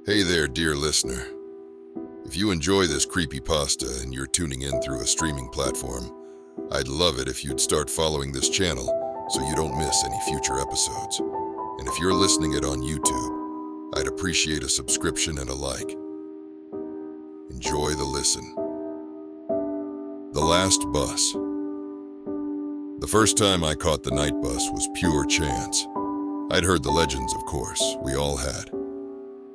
Hey there, dear listener. If you enjoy this creepypasta and you're tuning in through a streaming platform, I'd love it if you'd start following this channel so you don't miss any future episodes. And if you're listening it on YouTube, I'd appreciate a subscription and a like. Enjoy the listen. The Last Bus. The first time I caught the night bus was pure chance. I'd heard the legends, of course, we all had.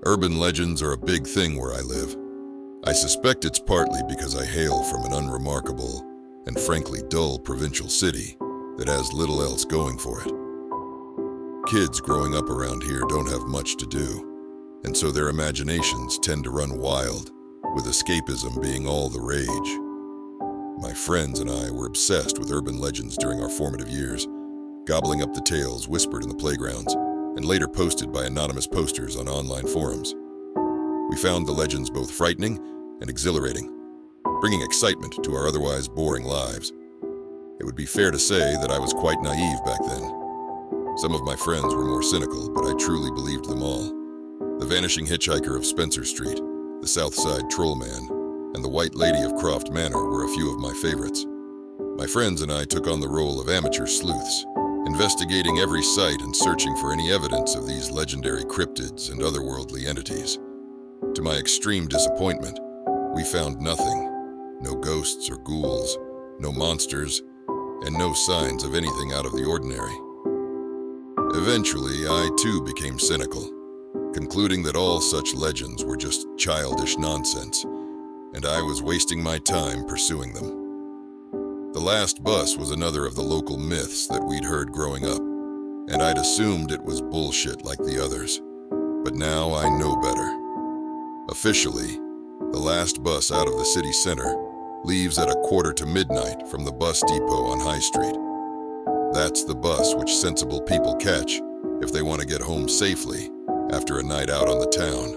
Urban legends are a big thing where I live. I suspect it's partly because I hail from an unremarkable and frankly dull provincial city that has little else going for it. Kids growing up around here don't have much to do, and so their imaginations tend to run wild, with escapism being all the rage. My friends and I were obsessed with urban legends during our formative years, gobbling up the tales whispered in the playgrounds and later posted by anonymous posters on online forums. We found the legends both frightening and exhilarating, bringing excitement to our otherwise boring lives. It would be fair to say that I was quite naive back then. Some of my friends were more cynical, but I truly believed them all. The Vanishing Hitchhiker of Spencer Street, the South Side Troll Man, and the White Lady of Croft Manor were a few of my favorites. My friends and I took on the role of amateur sleuths, investigating every site and searching for any evidence of these legendary cryptids and otherworldly entities. To my extreme disappointment, we found nothing. No ghosts or ghouls, no monsters, and no signs of anything out of the ordinary. Eventually, I too became cynical, concluding that all such legends were just childish nonsense, and I was wasting my time pursuing them. The Last Bus was another of the local myths that we'd heard growing up, and I'd assumed it was bullshit like the others. But now I know better. Officially, the last bus out of the city center leaves at midnight from the bus depot on High Street. That's the bus which sensible people catch if they want to get home safely after a night out on the town.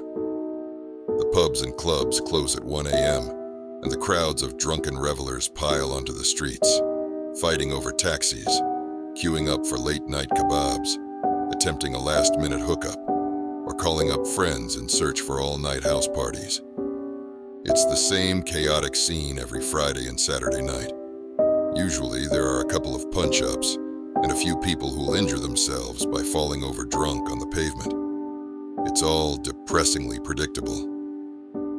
The pubs and clubs close at 1 a.m., and the crowds of drunken revelers pile onto the streets, fighting over taxis, queuing up for late-night kebabs, attempting a last-minute hookup, or calling up friends in search for all-night house parties. It's the same chaotic scene every Friday and Saturday night. Usually there are a couple of punch-ups and a few people who'll injure themselves by falling over drunk on the pavement. It's all depressingly predictable.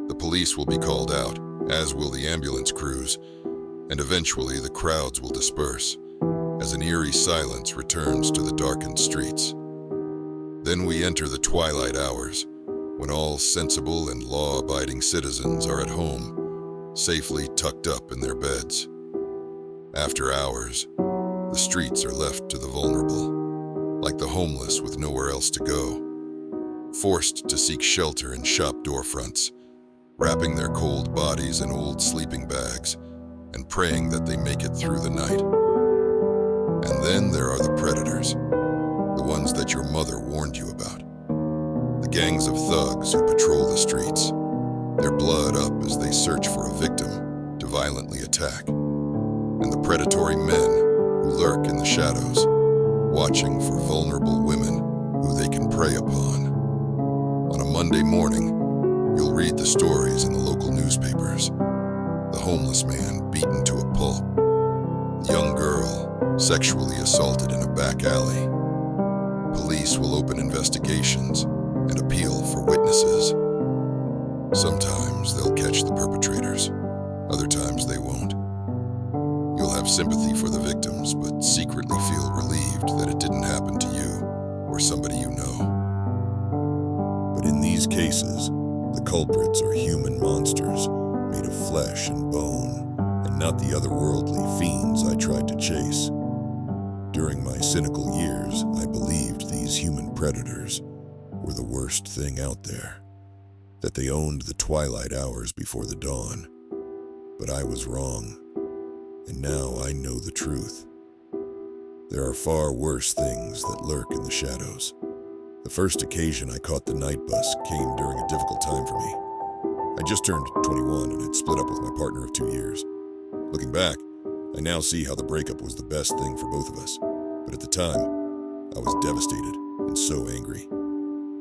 The police will be called out, as will the ambulance crews, and eventually the crowds will disperse as an eerie silence returns to the darkened streets. Then we enter the twilight hours, when all sensible and law-abiding citizens are at home, safely tucked up in their beds. After hours, the streets are left to the vulnerable, like the homeless with nowhere else to go, forced to seek shelter in shop door fronts, wrapping their cold bodies in old sleeping bags and praying that they make it through the night. And then there are the predators, the ones that your mother warned you about. The gangs of thugs who patrol the streets, their blood up as they search for a victim to violently attack. And the predatory men who lurk in the shadows, watching for vulnerable women who they can prey upon. On a Monday morning, you'll read the stories in the local newspapers. The homeless man beaten to a pulp. The young girl sexually assaulted in a back alley. Police will open investigations and appeal for witnesses. Sometimes they'll catch the perpetrators. Other times they won't. You'll have sympathy for the victims, but secretly feel relieved that it didn't happen to you or somebody you know. But in these cases, the culprits are human monsters made of flesh and bone, and not the otherworldly fiends I tried to chase. During my cynical years, I believed these human predators were the worst thing out there, that they owned the twilight hours before the dawn. But I was wrong, and now I know the truth. There are far worse things that lurk in the shadows. The first occasion I caught the night bus came during a difficult time for me. I just turned 21 and had split up with my partner of 2 years. Looking back, I now see how the breakup was the best thing for both of us. But at the time, I was devastated and so angry.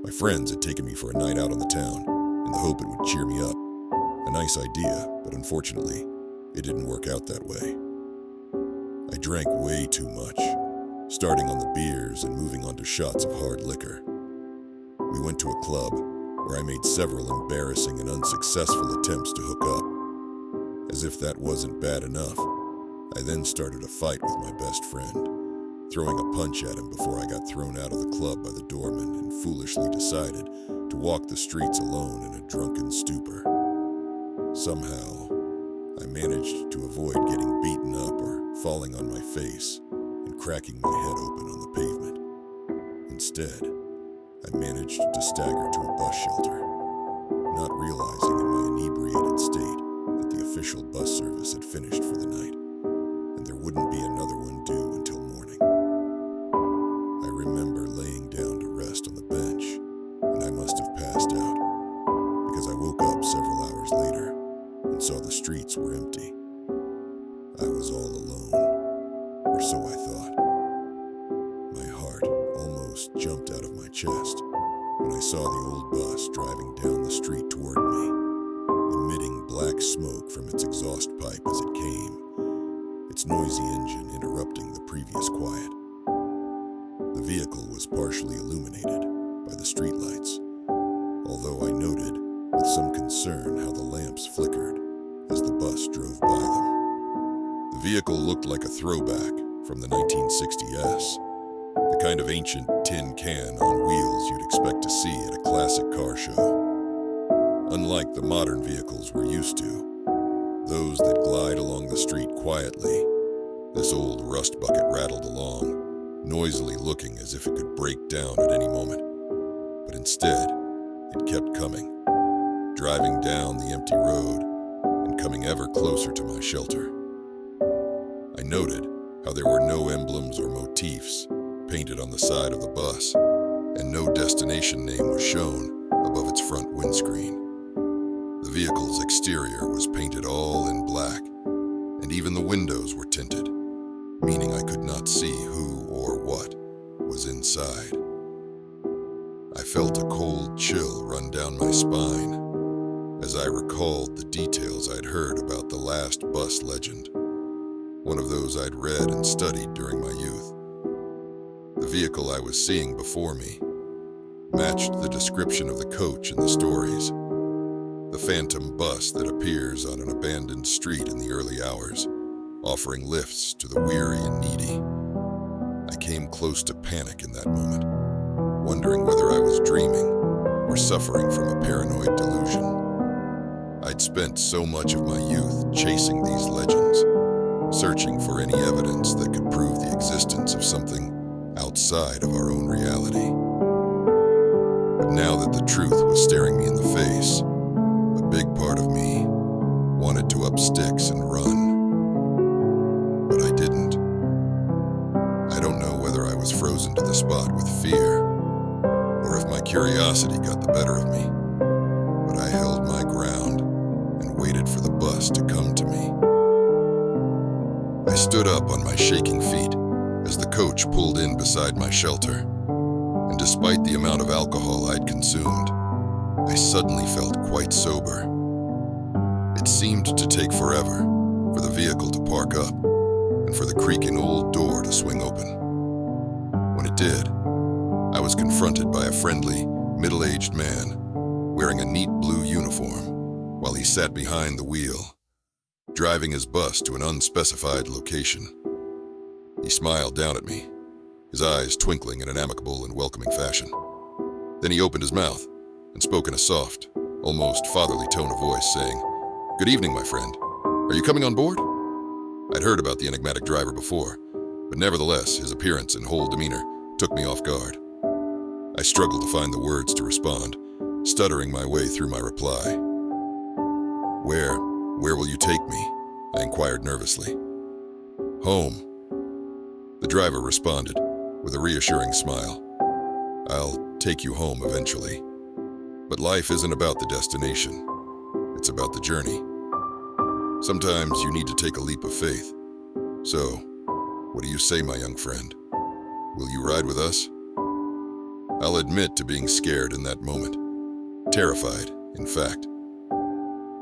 My friends had taken me for a night out on the town, in the hope it would cheer me up. A nice idea, but unfortunately, it didn't work out that way. I drank way too much, starting on the beers and moving on to shots of hard liquor. We went to a club where I made several embarrassing and unsuccessful attempts to hook up. As if that wasn't bad enough, I then started a fight with my best friend, throwing a punch at him before I got thrown out of the club by the doorman and foolishly decided to walk the streets alone in a drunken stupor. Somehow, I managed to avoid getting beaten up or falling on my face and cracking my head open on the pavement. Instead, I managed to stagger to a bus shelter, not realizing in my inebriated state that the official bus service had finished for the night, and there wouldn't be another one due until morning. I remember laying down to rest on the bench, and I must have passed out, because I woke up several hours later and saw the streets were empty. I was all alone, or so I thought. My heart almost jumped out of my chest when I saw the old bus driving down the street toward me, emitting black smoke from its exhaust pipe as it came, its noisy engine interrupting the previous quiet. The vehicle was partially illuminated by the streetlights, although I noted with some concern how the lamps flickered as the bus drove by them. The vehicle looked like a throwback from the 1960s, the kind of ancient tin can on wheels you'd expect to see at a classic car show. Unlike the modern vehicles we're used to, those that glide along the street quietly, this old rust bucket rattled along, noisily looking as if it could break down at any moment. But instead, it kept coming, driving down the empty road and coming ever closer to my shelter. I noted how there were no emblems or motifs painted on the side of the bus, and no destination name was shown above its front windscreen. The vehicle's exterior was painted all in black, and even the windows were tinted, meaning I could not see who or what was inside. I felt a cold chill run down my spine as I recalled the details I'd heard about the last bus legend, one of those I'd read and studied during my youth. The vehicle I was seeing before me matched the description of the coach in the stories, the phantom bus that appears on an abandoned street in the early hours, offering lifts to the weary and needy. I came close to panic in that moment, wondering whether I was dreaming or suffering from a paranoid delusion. I'd spent so much of my youth chasing these legends, searching for any evidence that could prove the existence of something outside of our own reality. But now that the truth was staring me in the face, a big part of me wanted to up sticks and run. But I didn't. I don't know whether I was frozen to the spot with fear, or if my curiosity got the better of me, but I held my ground and waited for the bus to come to me. I stood up on my shaking feet as the coach pulled in beside my shelter, and despite the amount of alcohol I'd consumed, I suddenly felt quite sober. It seemed to take forever for the vehicle to park up and for the creaking old door to swing open. When it did, I was confronted by a friendly, middle-aged man wearing a neat blue uniform while he sat behind the wheel, driving his bus to an unspecified location. He smiled down at me, his eyes twinkling in an amicable and welcoming fashion. Then he opened his mouth and spoke in a soft, almost fatherly tone of voice, saying, "Good evening, my friend. Are you coming on board?" I'd heard about the enigmatic driver before, but nevertheless, his appearance and whole demeanor took me off guard. I struggled to find the words to respond, stuttering my way through my reply. Where will you take me?" I inquired nervously. "Home," the driver responded with a reassuring smile. "I'll take you home eventually. But life isn't about the destination. It's about the journey. Sometimes you need to take a leap of faith. So, what do you say, my young friend? Will you ride with us?" "I'll I'll admit to being scared in that moment. Terrified, in fact.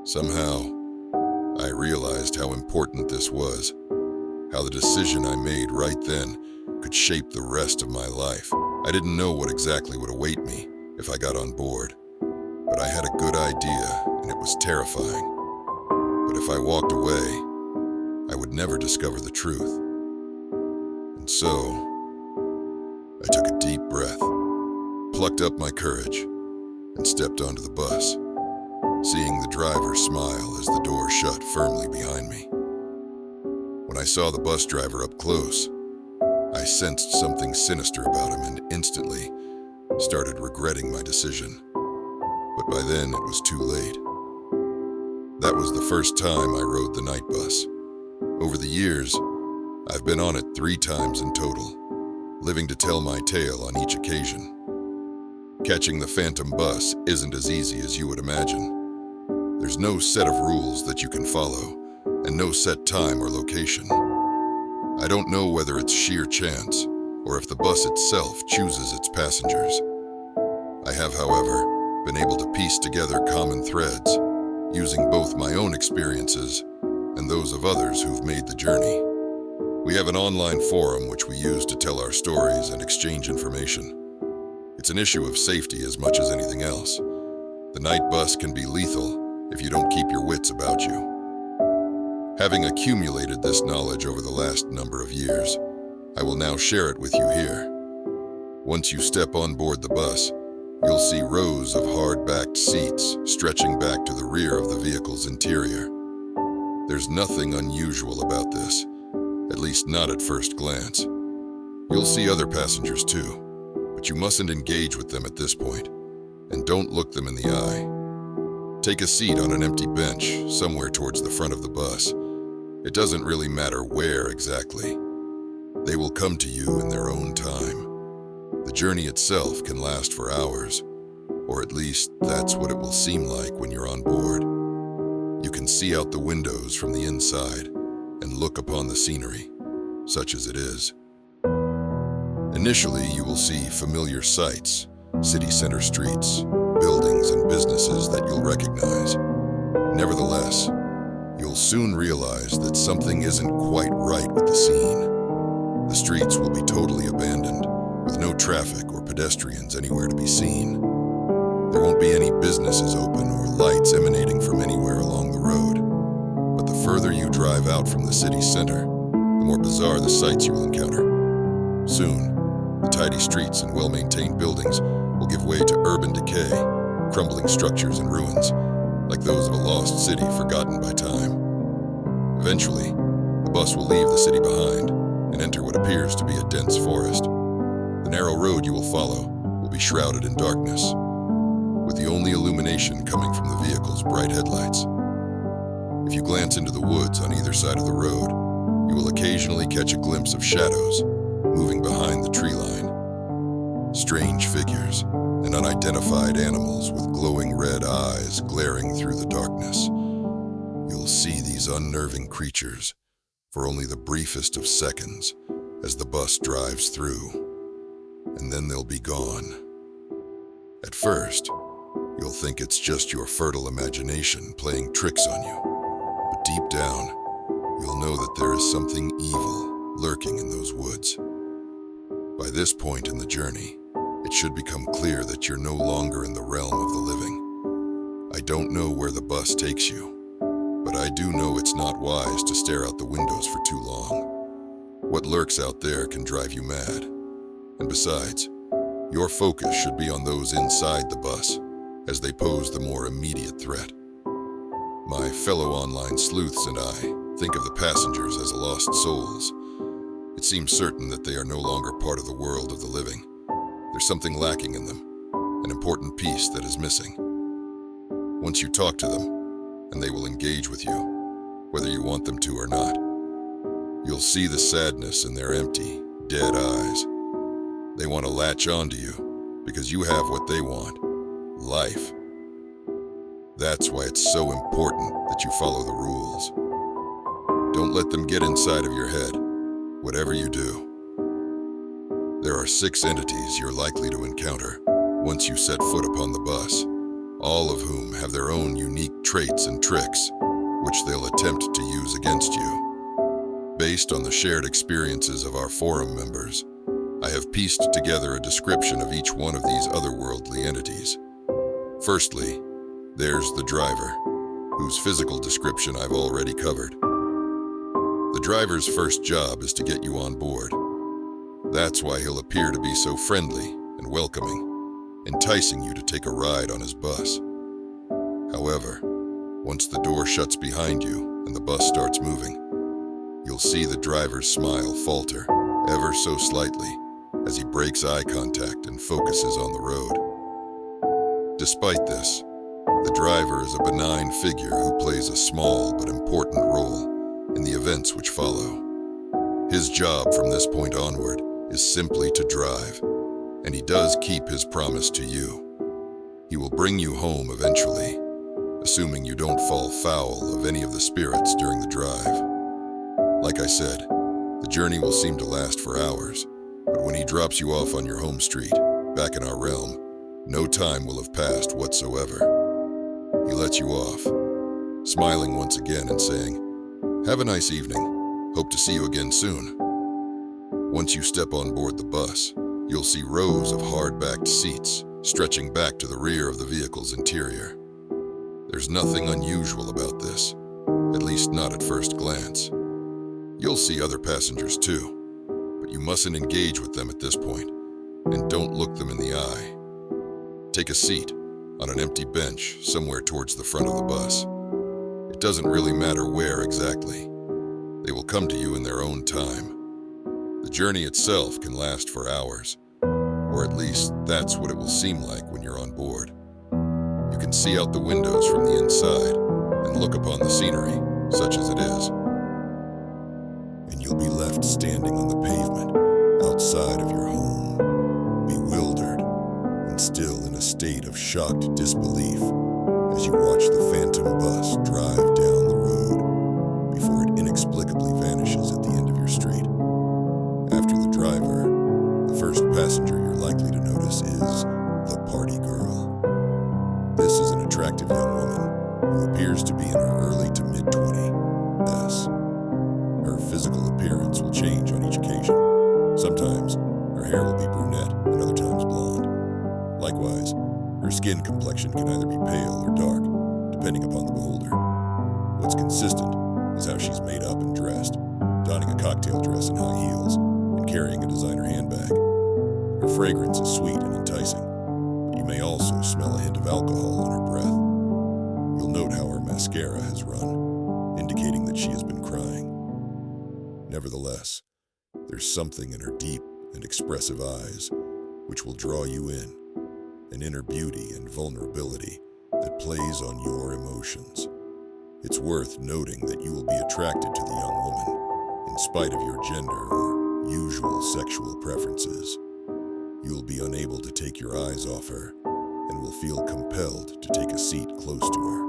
Somehow, I realized how important this was, how the decision I made right then could shape the rest of my life. I didn't know what exactly would await me if I got on board, but I had a good idea, and it was terrifying. But if I walked away, I would never discover the truth. And so, I took a deep breath, plucked up my courage, and stepped onto the bus, seeing the driver smile as the door shut firmly behind me. When I saw the bus driver up close, I sensed something sinister about him and instantly started regretting my decision. But by then it was too late. That was the first time I rode the night bus. Over the years, I've been on it 3 times in total, living to tell my tale on each occasion. Catching the phantom bus isn't as easy as you would imagine. There's no set of rules that you can follow, and no set time or location. I don't know whether it's sheer chance, or if the bus itself chooses its passengers. I have, however, been able to piece together common threads, using both my own experiences and those of others who've made the journey. We have an online forum which we use to tell our stories and exchange information. It's an issue of safety as much as anything else. The night bus can be lethal if you don't keep your wits about you. Having accumulated this knowledge over the last number of years, I will now share it with you here. Once you step on board the bus, you'll see rows of hard-backed seats stretching back to the rear of the vehicle's interior. There's nothing unusual about this, at least not at first glance. You'll see other passengers too, but you mustn't engage with them at this point, and don't look them in the eye. Take a seat on an empty bench somewhere towards the front of the bus. It doesn't really matter where exactly. They will come to you in their own time. The journey itself can last for hours, or at least that's what it will seem like when you're on board. You can see out the windows from the inside and look upon the scenery, such as it is. Initially, you will see familiar sights, city center streets, buildings and businesses that you'll recognize. Nevertheless, you'll soon realize that something isn't quite right with the scene. The streets will be totally abandoned, with no traffic or pedestrians anywhere to be seen. There won't be any businesses open or lights emanating from anywhere along the road. But the further you drive out from the city center, the more bizarre the sights you will encounter. Soon, the tidy streets and well-maintained buildings will give way to urban decay, crumbling structures and ruins, like those of a lost city forgotten by time. Eventually, the bus will leave the city behind and enter what appears to be a dense forest. The narrow road you will follow will be shrouded in darkness, with the only illumination coming from the vehicle's bright headlights. If you glance into the woods on either side of the road, you will occasionally catch a glimpse of shadows moving behind the tree line. Strange figures and unidentified animals with glowing red eyes glaring through the darkness. You'll see these unnerving creatures for only the briefest of seconds as the bus drives through, and then they'll be gone. At first, you'll think it's just your fertile imagination playing tricks on you, but deep down, you'll know that there is something evil lurking in those woods. By this point in the journey, it should become clear that you're no longer in the realm of the living. I don't know where the bus takes you, but I do know it's not wise to stare out the windows for too long. What lurks out there can drive you mad. And besides, your focus should be on those inside the bus, as they pose the more immediate threat. My fellow online sleuths and I think of the passengers as lost souls. It seems certain that they are no longer part of the world of the living. There's something lacking in them, an important piece that is missing. Once you talk to them, and they will engage with you, whether you want them to or not, you'll see the sadness in their empty, dead eyes. They want to latch onto you because you have what they want, life. That's why it's so important that you follow the rules. Don't let them get inside of your head, whatever you do. There are 6 entities you're likely to encounter once you set foot upon the bus, all of whom have their own unique traits and tricks, which they'll attempt to use against you. Based on the shared experiences of our forum members, I have pieced together a description of each one of these otherworldly entities. Firstly, there's the driver, whose physical description I've already covered. The driver's first job is to get you on board. That's why he'll appear to be so friendly and welcoming, enticing you to take a ride on his bus. However, once the door shuts behind you and the bus starts moving, you'll see the driver's smile falter ever so slightly as he breaks eye contact and focuses on the road. Despite this, the driver is a benign figure who plays a small but important role in the events which follow. His job from this point onward is simply to drive, and he does keep his promise to you. He will bring you home eventually, assuming you don't fall foul of any of the spirits during the drive. Like I said, the journey will seem to last for hours, but when he drops you off on your home street, back in our realm, no time will have passed whatsoever. He lets you off, smiling once again and saying, "Have a nice evening. Hope to see you again soon." Once you step on board the bus, you'll see rows of hard-backed seats stretching back to the rear of the vehicle's interior. There's nothing unusual about this, at least not at first glance. You'll see other passengers too, but you mustn't engage with them at this point, and don't look them in the eye. Take a seat on an empty bench somewhere towards the front of the bus. It doesn't really matter where exactly. They will come to you in their own time. The journey itself can last for hours, or at least that's what it will seem like when you're on board. You can see out the windows from the inside and look upon the scenery, such as it is. And you'll be left standing on the pavement outside of your home, bewildered and still in a state of shocked disbelief as you watch the phantom bus drive down the road before it inexplicably vanishes at the end of your street. After the driver, the first passenger you're likely to notice is the party girl. This is an attractive young woman who appears to be in her early to mid-20s. Her physical appearance will change on each occasion. Sometimes her hair will be brunette and other times blonde. Likewise, her skin complexion can either be pale or dark, depending upon the beholder. What's consistent is how she's made up and dressed, donning a cocktail dress and high heels, and carrying a designer handbag. Her fragrance is sweet and enticing, but you may also smell a hint of alcohol on her breath. You'll note how her mascara has run, indicating that she has been crying. Nevertheless, there's something in her deep and expressive eyes which will draw you in, an inner beauty and vulnerability that plays on your emotions. It's worth noting that you will be attracted to the young woman, in spite of your gender or usual sexual preferences. You'll be unable to take your eyes off her and will feel compelled to take a seat close to her.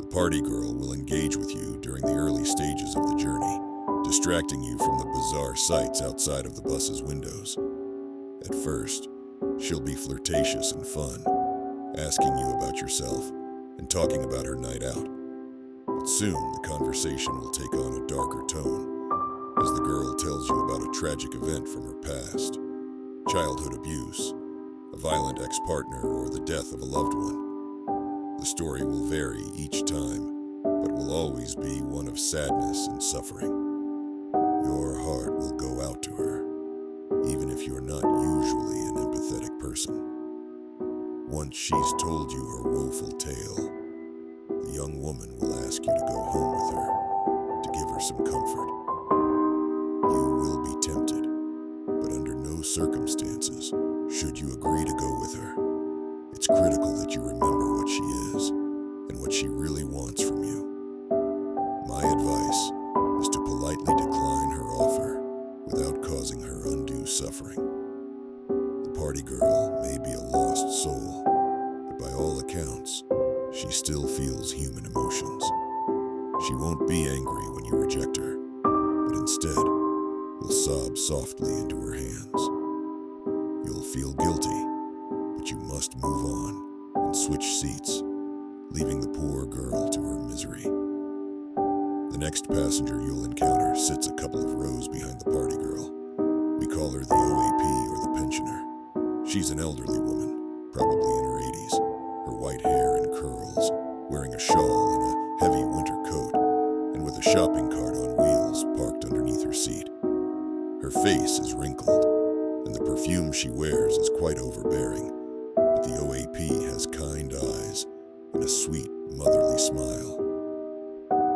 The party girl will engage with you during the early stages of the journey, distracting you from the bizarre sights outside of the bus's windows. At first, she'll be flirtatious and fun, asking you about yourself and talking about her night out. But soon the conversation will take on a darker tone as the girl tells you about a tragic event from her past, childhood abuse, a violent ex-partner, or the death of a loved one. The story will vary each time, but will always be one of sadness and suffering. Your heart will go out to her, even if you're not usually an empathetic person. Once she's told you her woeful tale, the young woman will ask you to go home with her, to give her some comfort. You will be tempted, but under no circumstances should you agree to go with her. It's critical that you remember what she is and what she really wants from you. My advice is to politely decline her offer without causing her undue suffering. The party girl may be a lost soul, but by all accounts, she still feels human emotions. She won't be angry when you reject her, but instead will sob softly into her hands. You'll feel guilty, but you must move on and switch seats, leaving the poor girl to her misery. The next passenger you'll encounter sits a couple of rows behind the party girl. We call her the OAP or the pensioner. She's an elderly woman, probably in her 80s, her white hair in curls, wearing a shawl and a heavy winter coat, and with a shopping cart on wheels parked underneath her seat. Her face is wrinkled, and the perfume she wears is quite overbearing, but the OAP has kind eyes and a sweet, motherly smile.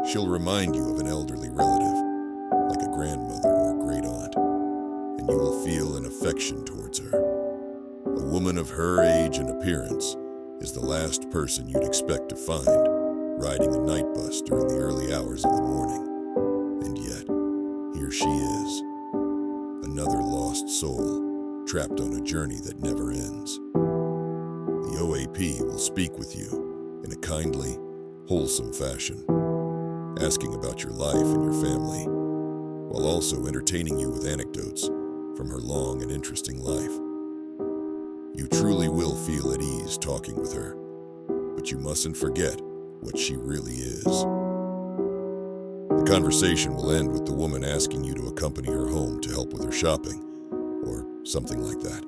She'll remind you of an elderly relative, like a grandmother or great aunt, and you will feel an affection towards her. A woman of her age and appearance is the last person you'd expect to find riding a night bus during the early hours of the morning. And yet, here she is, another lost soul, trapped on a journey that never ends. The OAP will speak with you in a kindly, wholesome fashion, asking about your life and your family, while also entertaining you with anecdotes from her long and interesting life. You truly will feel at ease talking with her, but you mustn't forget what she really is. The conversation will end with the woman asking you to accompany her home to help with her shopping, or something like that.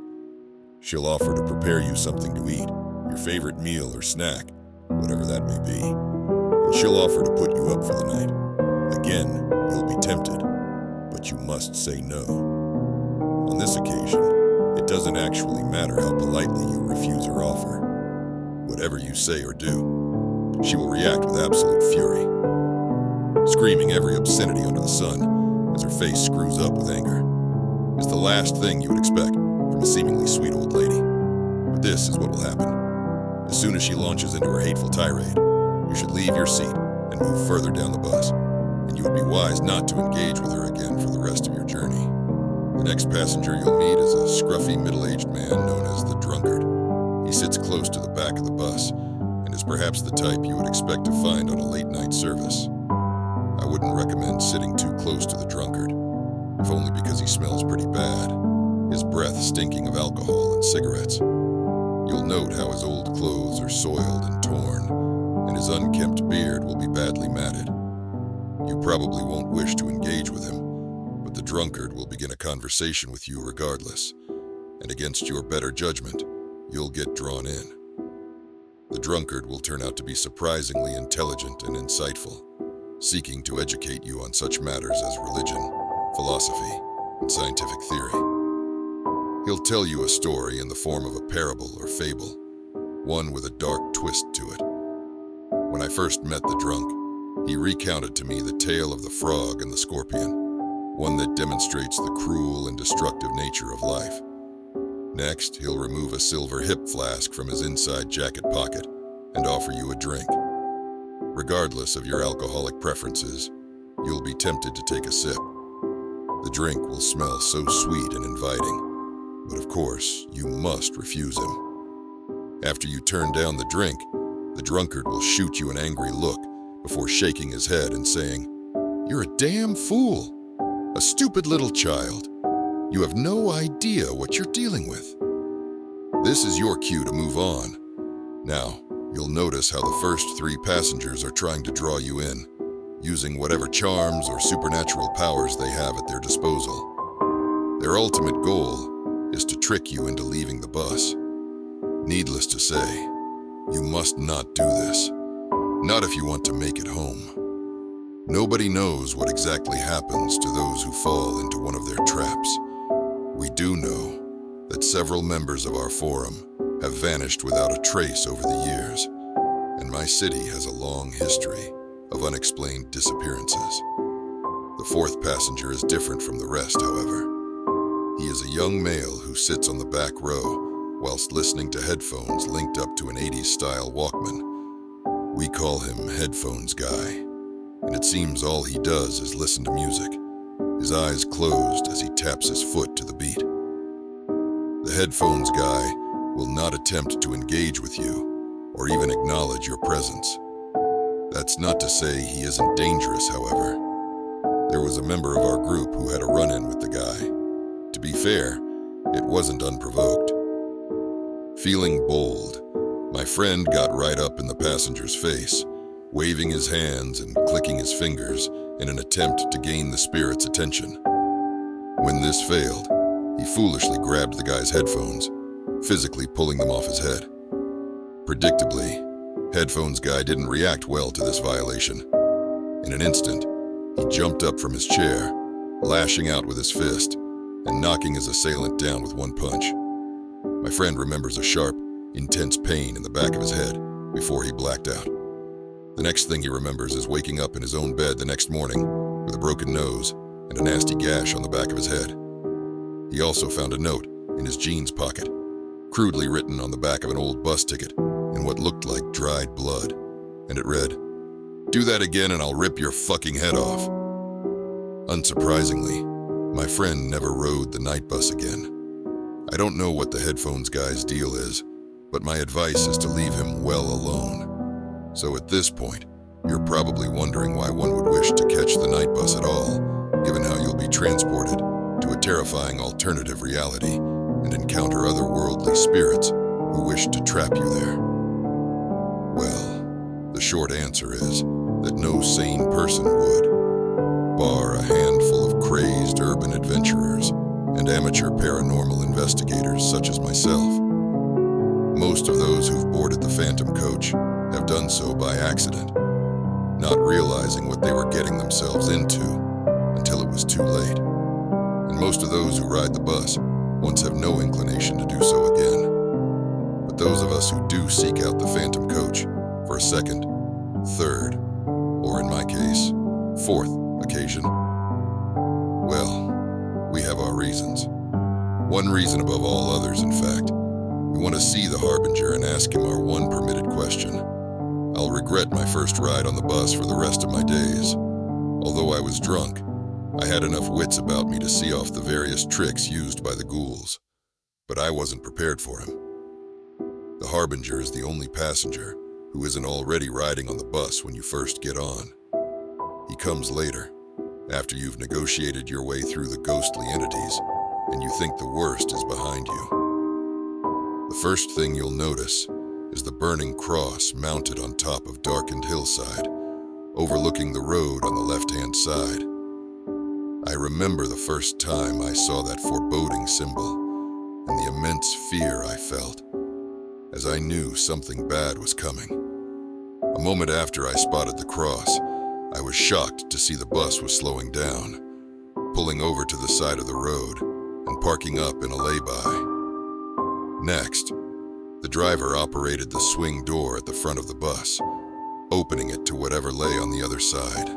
She'll offer to prepare you something to eat, your favorite meal or snack, whatever that may be, and she'll offer to put you up for the night. Again, you'll be tempted, but you must say no. On this occasion, it doesn't actually matter how politely you refuse her offer. Whatever you say or do, she will react with absolute fury, screaming every obscenity under the sun as her face screws up with anger. It's the last thing you would expect from a seemingly sweet old lady. But this is what will happen. As soon as she launches into her hateful tirade, you should leave your seat and move further down the bus, and you would be wise not to engage with her again for the rest of your journey. The next passenger you'll meet is a scruffy middle-aged man known as the drunkard. He sits close to the back of the bus and is perhaps the type you would expect to find on a late-night service. I wouldn't recommend sitting too close to the drunkard, if only because he smells pretty bad, his breath stinking of alcohol and cigarettes. You'll note how his old clothes are soiled and torn, and his unkempt beard will be badly matted. You probably won't wish to engage with him, but the drunkard will begin a conversation with you regardless, and against your better judgment, you'll get drawn in. The drunkard will turn out to be surprisingly intelligent and insightful, seeking to educate you on such matters as religion, philosophy, and scientific theory. He'll tell you a story in the form of a parable or fable, one with a dark twist to it. When I first met the drunk, he recounted to me the tale of the frog and the scorpion, one that demonstrates the cruel and destructive nature of life. Next, he'll remove a silver hip flask from his inside jacket pocket and offer you a drink. Regardless of your alcoholic preferences, you'll be tempted to take a sip. The drink will smell so sweet and inviting, but of course, you must refuse him. After you turn down the drink, the drunkard will shoot you an angry look before shaking his head and saying, "You're a damn fool, a stupid little child. You have no idea what you're dealing with." This is your cue to move on. Now, you'll notice how the first three passengers are trying to draw you in, using whatever charms or supernatural powers they have at their disposal. Their ultimate goal is to trick you into leaving the bus. Needless to say, you must not do this. Not if you want to make it home. Nobody knows what exactly happens to those who fall into one of their traps. We do know that several members of our forum have vanished without a trace over the years, and my city has a long history of unexplained disappearances. The fourth passenger is different from the rest, however. He is a young male who sits on the back row whilst listening to headphones linked up to an 80s-style Walkman. We call him Headphones Guy, and it seems all he does is listen to music, his eyes closed as he taps his foot to the beat. The Headphones Guy will not attempt to engage with you or even acknowledge your presence. That's not to say he isn't dangerous, however. There was a member of our group who had a run-in with the guy. To be fair, it wasn't unprovoked. Feeling bold, my friend got right up in the passenger's face, waving his hands and clicking his fingers in an attempt to gain the spirit's attention. When this failed, he foolishly grabbed the guy's headphones, physically pulling them off his head. Predictably, headphones guy didn't react well to this violation. In an instant, he jumped up from his chair, lashing out with his fist and knocking his assailant down with one punch. My friend remembers a sharp, intense pain in the back of his head before he blacked out. The next thing he remembers is waking up in his own bed the next morning with a broken nose and a nasty gash on the back of his head. He also found a note in his jeans pocket, crudely written on the back of an old bus ticket in what looked like dried blood, and it read, "Do that again and I'll rip your fucking head off." Unsurprisingly, my friend never rode the night bus again. I don't know what the headphones guy's deal is, but my advice is to leave him well alone. So at this point, you're probably wondering why one would wish to catch the night bus at all, given how you'll be transported to a terrifying alternative reality and encounter otherworldly spirits who wish to trap you there. Well, the short answer is that no sane person would, bar a handful of crazed urban adventurers and amateur paranormal investigators such as myself. Most of those who've boarded the Phantom coach have done so by accident, not realizing what they were getting themselves into until it was too late. And most of those who ride the bus once have no inclination to do so again. But those of us who do seek out the Phantom coach for a second, third, or in my case, fourth occasion, well, we have our reasons. One reason above all others, in fact. We want to see the Harbinger and ask him our one permitted question. I'll regret my first ride on the bus for the rest of my days. Although I was drunk, I had enough wits about me to see off the various tricks used by the ghouls. But I wasn't prepared for him. The Harbinger is the only passenger who isn't already riding on the bus when you first get on. He comes later, after you've negotiated your way through the ghostly entities, and you think the worst is behind you. The first thing you'll notice is the burning cross mounted on top of darkened hillside, overlooking the road on the left-hand side. I remember the first time I saw that foreboding symbol and the immense fear I felt, as I knew something bad was coming. A moment after I spotted the cross, I was shocked to see the bus was slowing down, pulling over to the side of the road and parking up in a lay-by. Next, the driver operated the swing door at the front of the bus, opening it to whatever lay on the other side.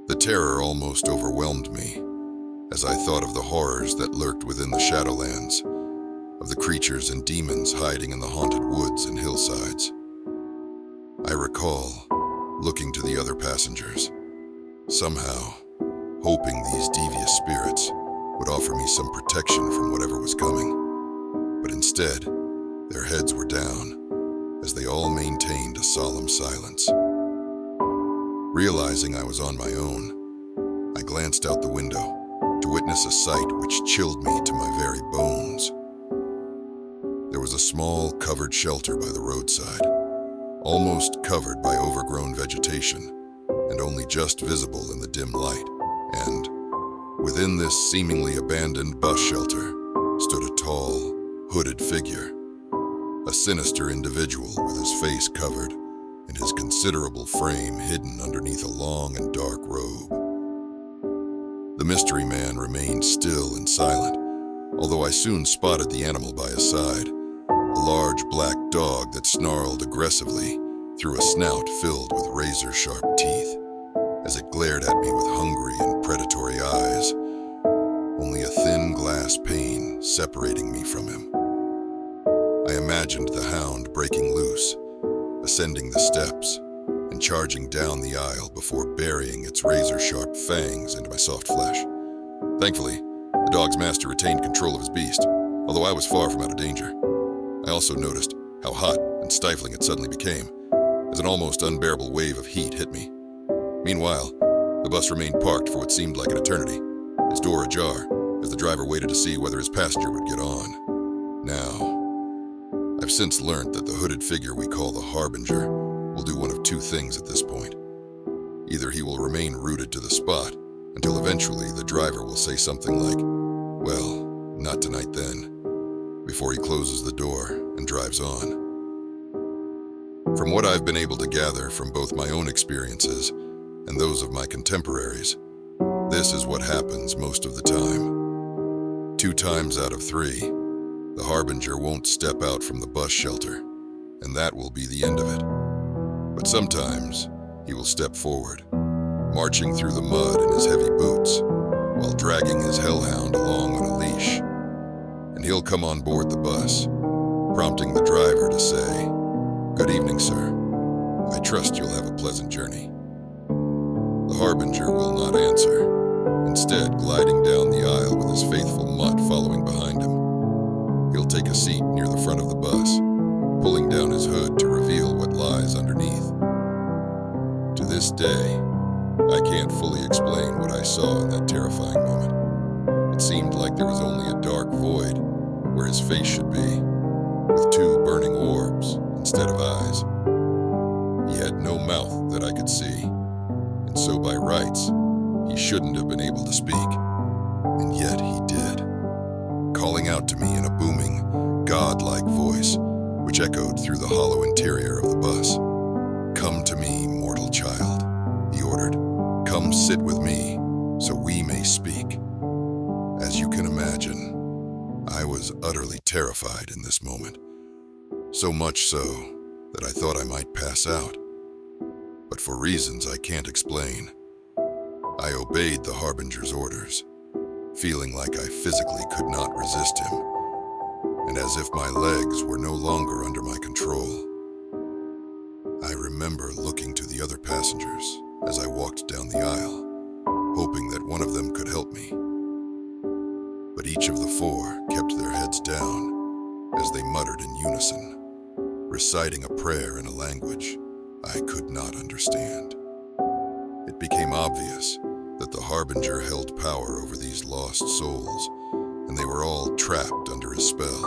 The terror almost overwhelmed me as I thought of the horrors that lurked within the Shadowlands, of the creatures and demons hiding in the haunted woods and hillsides. I recall looking to the other passengers, somehow hoping these devious spirits would offer me some protection from whatever was coming. But instead, their heads were down, as they all maintained a solemn silence. Realizing I was on my own, I glanced out the window to witness a sight which chilled me to my very bones. There was a small, covered shelter by the roadside, almost covered by overgrown vegetation, and only just visible in the dim light. And within this seemingly abandoned bus shelter stood a tall, hooded figure, a sinister individual with his face covered and his considerable frame hidden underneath a long and dark robe. The mystery man remained still and silent, although I soon spotted the animal by his side, a large black dog that snarled aggressively through a snout filled with razor-sharp teeth, as it glared at me with hungry and predatory eyes, only a thin glass pane separating me from him. I imagined the hound breaking loose, ascending the steps, and charging down the aisle before burying its razor-sharp fangs into my soft flesh. Thankfully, the dog's master retained control of his beast, although I was far from out of danger. I also noticed how hot and stifling it suddenly became, as an almost unbearable wave of heat hit me. Meanwhile, The bus remained parked for what seemed like an eternity, its door ajar, as the driver waited to see whether his passenger would get on. Now, I've since learned that the hooded figure we call the Harbinger will do one of two things at this point. Either he will remain rooted to the spot until eventually the driver will say something like, "Well, not tonight then," before he closes the door and drives on. From what I've been able to gather from both my own experiences and those of my contemporaries, this is what happens most of the time. 2 times out of 3, the Harbinger won't step out from the bus shelter, and that will be the end of it. But sometimes he will step forward, marching through the mud in his heavy boots, while dragging his hellhound along on a leash. And he'll come on board the bus, prompting the driver to say, "Good evening, sir. I trust you'll have a pleasant journey." The Harbinger will not answer, instead gliding down the aisle with his faithful mutt following behind him. He'll take a seat near the front of the bus, pulling down his hood to reveal what lies underneath. To this day, I can't fully explain what I saw in that terrifying moment. It seemed like there was only a dark void where his face should be, with 2 burning orbs instead of eyes. He had no mouth that I could see, and so by rights, he shouldn't have been able to speak. And yet he did, calling out to me in a booming, god-like voice, which echoed through the hollow interior of the bus. "Come to me, mortal child," he ordered. "Come sit with me, so we may speak." As you can imagine, I was utterly terrified in this moment. So much so that I thought I might pass out. But for reasons I can't explain, I obeyed the Harbinger's orders, feeling like I physically could not resist him, and as if my legs were no longer under my control. I remember looking to the other passengers as I walked down the aisle, hoping that one of them could help me. But each of the 4 kept their heads down as they muttered in unison, reciting a prayer in a language I could not understand. It became obvious that the Harbinger held power over these lost souls, and they were all trapped under his spell.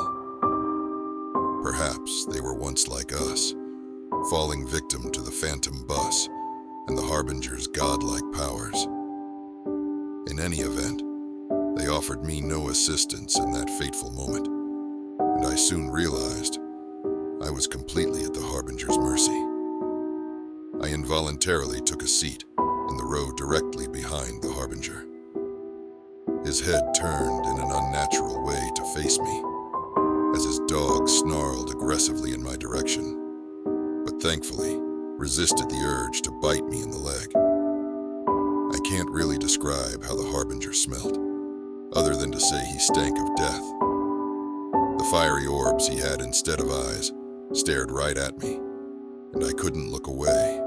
Perhaps they were once like us, falling victim to the phantom bus and the Harbinger's godlike powers. In any event, they offered me no assistance in that fateful moment, and I soon realized I was completely at the Harbinger's mercy. I involuntarily took a seat in the row directly behind the Harbinger. His head turned in an unnatural way to face me, as his dog snarled aggressively in my direction, but thankfully resisted the urge to bite me in the leg. I can't really describe how the Harbinger smelt, other than to say he stank of death. The fiery orbs he had instead of eyes stared right at me, and I couldn't look away,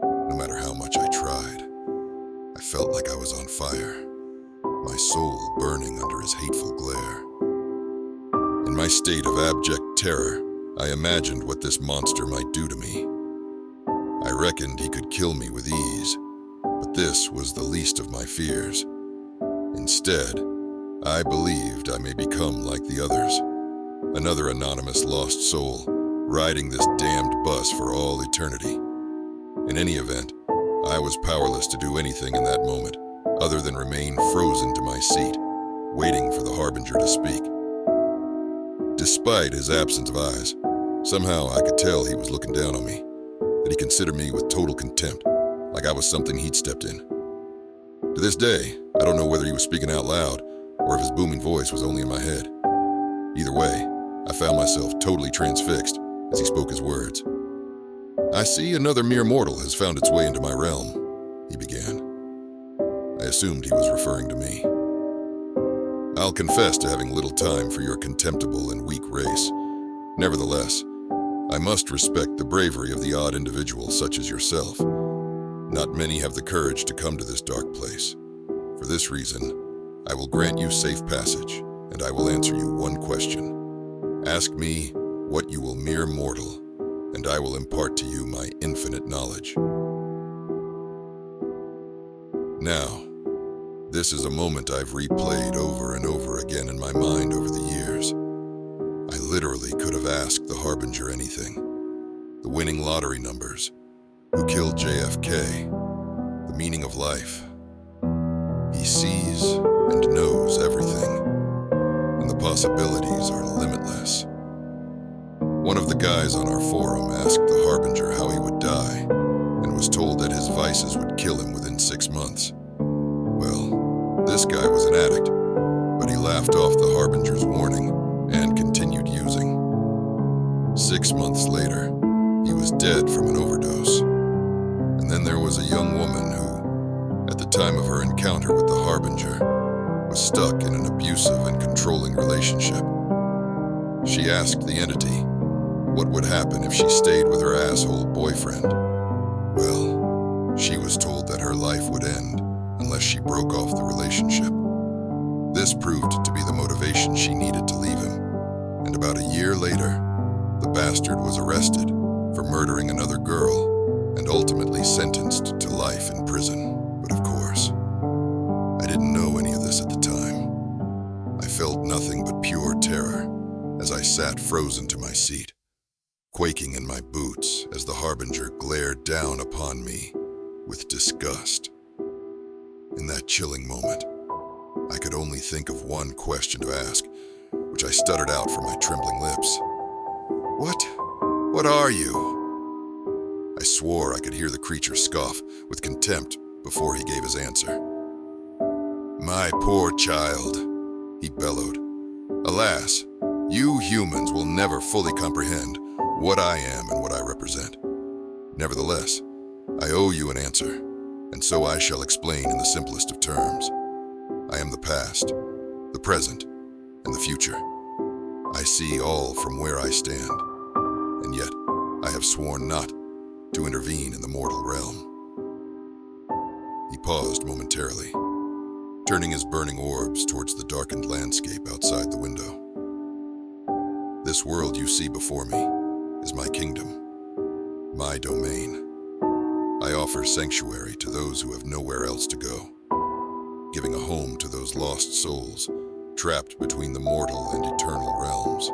no matter how much I tried. I felt like I was on fire, my soul burning under his hateful glare. In my state of abject terror, I imagined what this monster might do to me. I reckoned he could kill me with ease, but this was the least of my fears. Instead, I believed I may become like the others, another anonymous lost soul, riding this damned bus for all eternity. In any event, I was powerless to do anything in that moment, other than remain frozen to my seat, waiting for the Harbinger to speak. Despite his absence of eyes, somehow I could tell he was looking down on me, that he considered me with total contempt, like I was something he'd stepped in. To this day, I don't know whether he was speaking out loud or if his booming voice was only in my head. Either way, I found myself totally transfixed as he spoke his words. "I see another mere mortal has found its way into my realm," he began. I assumed he was referring to me. "I'll confess to having little time for your contemptible and weak race. Nevertheless, I must respect the bravery of the odd individual such as yourself. Not many have the courage to come to this dark place. For this reason, I will grant you safe passage, and I will answer you one question. Ask me what you will mere mortal, and I will impart to you my infinite knowledge." Now, this is a moment I've replayed over and over again in my mind over the years. I literally could have asked the Harbinger anything. The winning lottery numbers, who killed JFK, the meaning of life. He sees and knows everything, and the possibilities are limitless. One of the guys on our forum asked the Harbinger how he would die, and was told that his vices would kill him within 6 months. Well, this guy was an addict, but he laughed off the Harbinger's warning and continued using. 6 months later, he was dead from an overdose. And then there was a young woman who, at the time of her encounter with the Harbinger, was stuck in an abusive and controlling relationship. She asked the entity what would happen if she stayed with her asshole boyfriend. Well, she was told that her life would end unless she broke off the relationship. This proved to be the motivation she needed to leave him, and about a year later, the bastard was arrested for murdering another girl and ultimately sentenced to life in prison. But of course, I didn't know any of this at the time. I felt nothing but pure terror as I sat frozen to my seat, quaking in my boots as the Harbinger glared down upon me with disgust. In that chilling moment, I could only think of one question to ask, which I stuttered out from my trembling lips. What are you? I swore I could hear the creature scoff with contempt before he gave his answer. My poor child, he bellowed. Alas, you humans will never fully comprehend what I am and what I represent. Nevertheless, I owe you an answer, and so I shall explain in the simplest of terms. I am the past, the present, and the future. I see all from where I stand, and yet I have sworn not to intervene in the mortal realm. He paused momentarily, turning his burning orbs towards the darkened landscape outside the window. This world you see before me is my kingdom, my domain. I offer sanctuary to those who have nowhere else to go, giving a home to those lost souls trapped between the mortal and eternal realms.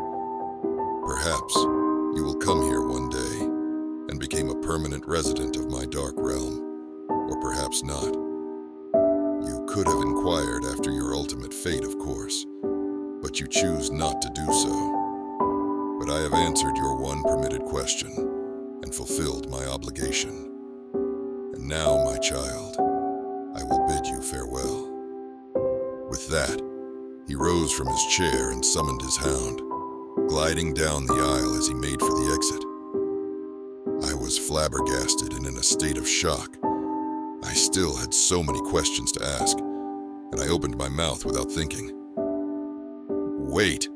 Perhaps you will come here one day and become a permanent resident of my dark realm, or perhaps not. You could have inquired after your ultimate fate, of course, but you choose not to do so. But I have answered your one permitted question and fulfilled my obligation. And now, my child, I will bid you farewell. With that, he rose from his chair and summoned his hound, gliding down the aisle as he made for the exit. I was flabbergasted and in a state of shock. I still had so many questions to ask, and I opened my mouth without thinking. Wait,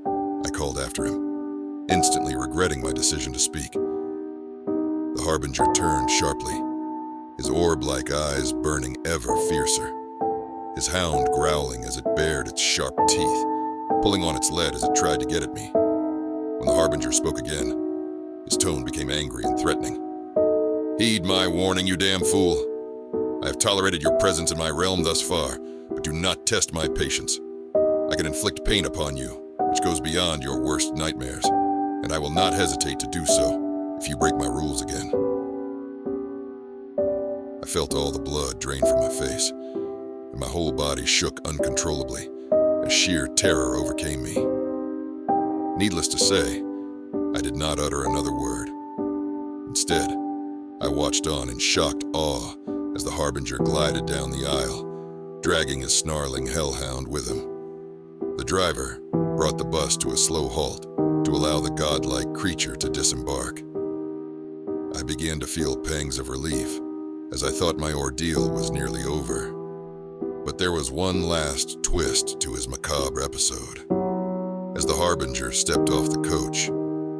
I called after him, instantly regretting my decision to speak. The Harbinger turned sharply, his orb-like eyes burning ever fiercer, his hound growling as it bared its sharp teeth, pulling on its lead as it tried to get at me. When the Harbinger spoke again, his tone became angry and threatening. Heed my warning, you damn fool. I have tolerated your presence in my realm thus far, but do not test my patience. I can inflict pain upon you, which goes beyond your worst nightmares, and I will not hesitate to do so if you break my rules again. I felt all the blood drain from my face, and my whole body shook uncontrollably as sheer terror overcame me. Needless to say, I did not utter another word. Instead, I watched on in shocked awe as the Harbinger glided down the aisle, dragging his snarling hellhound with him. The driver brought the bus to a slow halt to allow the godlike creature to disembark. I began to feel pangs of relief as I thought my ordeal was nearly over. But there was one last twist to his macabre episode. As the Harbinger stepped off the coach,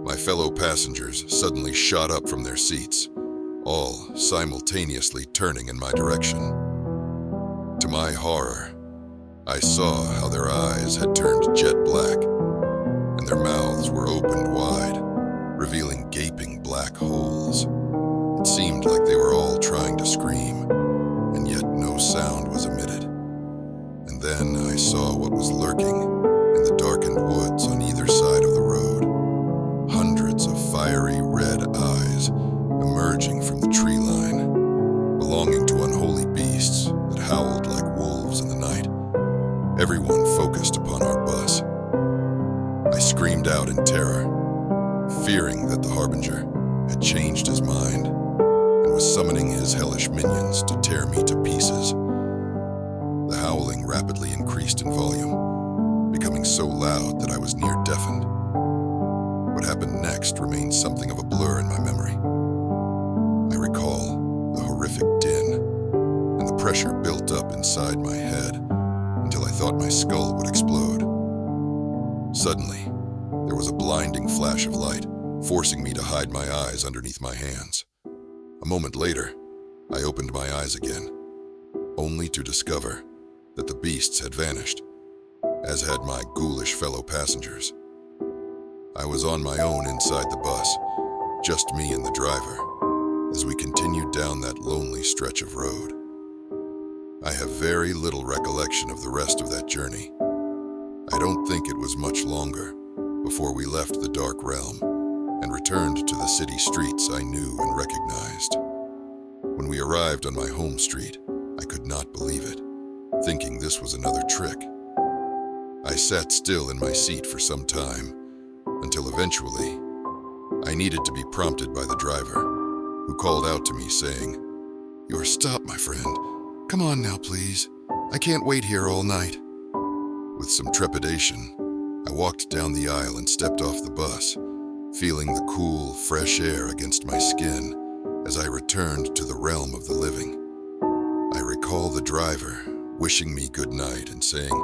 my fellow passengers suddenly shot up from their seats, all simultaneously turning in my direction. To my horror, I saw how their eyes had turned jet black, and their mouths were opened wide, revealing gaping black holes. It seemed like they were all trying to scream, and yet no sound was emitted. And then I saw what was lurking in the darkened woods on either side of the road. Hundreds of fiery red eyes emerging from the tree line, belonging to unholy beasts that howled like wolves in the night. Everyone focused upon our bus. I screamed out in terror, fearing that the Harbinger had changed his mind and was summoning his hellish minions to tear me to pieces. The howling rapidly increased in volume, becoming so loud that I was near deafened. What happened next remains something of a blur in my memory. I recall the horrific din, and the pressure built up inside my head until I thought my skull would explode. Suddenly, there was a blinding flash of light, forcing me to hide my eyes underneath my hands. A moment later, I opened my eyes again, only to discover that the beasts had vanished, as had my ghoulish fellow passengers. I was on my own inside the bus, just me and the driver, as we continued down that lonely stretch of road. I have very little recollection of the rest of that journey. I don't think it was much longer before we left the dark realm and returned to the city streets I knew and recognized. When we arrived on my home street, I could not believe it, thinking this was another trick. I sat still in my seat for some time, until eventually, I needed to be prompted by the driver, who called out to me saying, "You're stopped, my friend. Come on now, please. I can't wait here all night." With some trepidation, I walked down the aisle and stepped off the bus, feeling the cool, fresh air against my skin as I returned to the realm of the living. I recall the driver wishing me good night and saying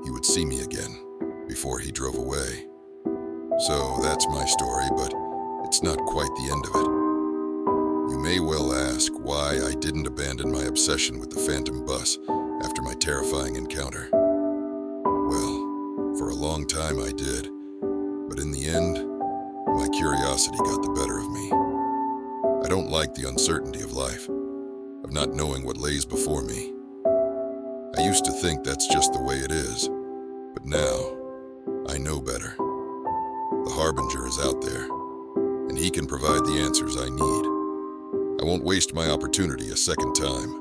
he would see me again before he drove away. So that's my story, but it's not quite the end of it. You may well ask why I didn't abandon my obsession with the phantom bus after my terrifying encounter. Well, for a long time I did, but in the end, my curiosity got the better of me. I don't like the uncertainty of life, of not knowing what lays before me. I used to think that's just the way it is, but now I know better. The Harbinger is out there, and he can provide the answers I need. I won't waste my opportunity a second time.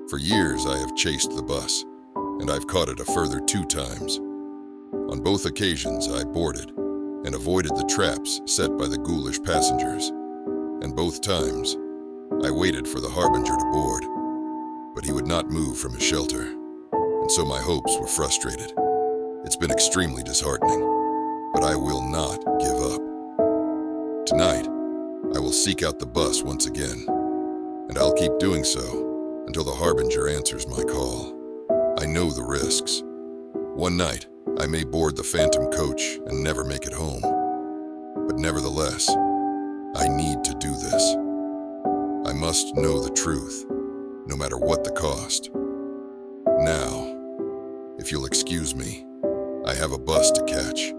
For years I have chased the bus, and I've caught it a further 2 times. On both occasions I boarded and avoided the traps set by the ghoulish passengers, and both times I waited for the Harbinger to board, but he would not move from his shelter, and so my hopes were frustrated. It's been extremely disheartening, but I will not give up. Tonight, I will seek out the bus once again, and I'll keep doing so until the Harbinger answers my call. I know the risks. One night, I may board the phantom coach and never make it home. But nevertheless, I need to do this. I must know the truth, no matter what the cost. Now, if you'll excuse me, I have a bus to catch.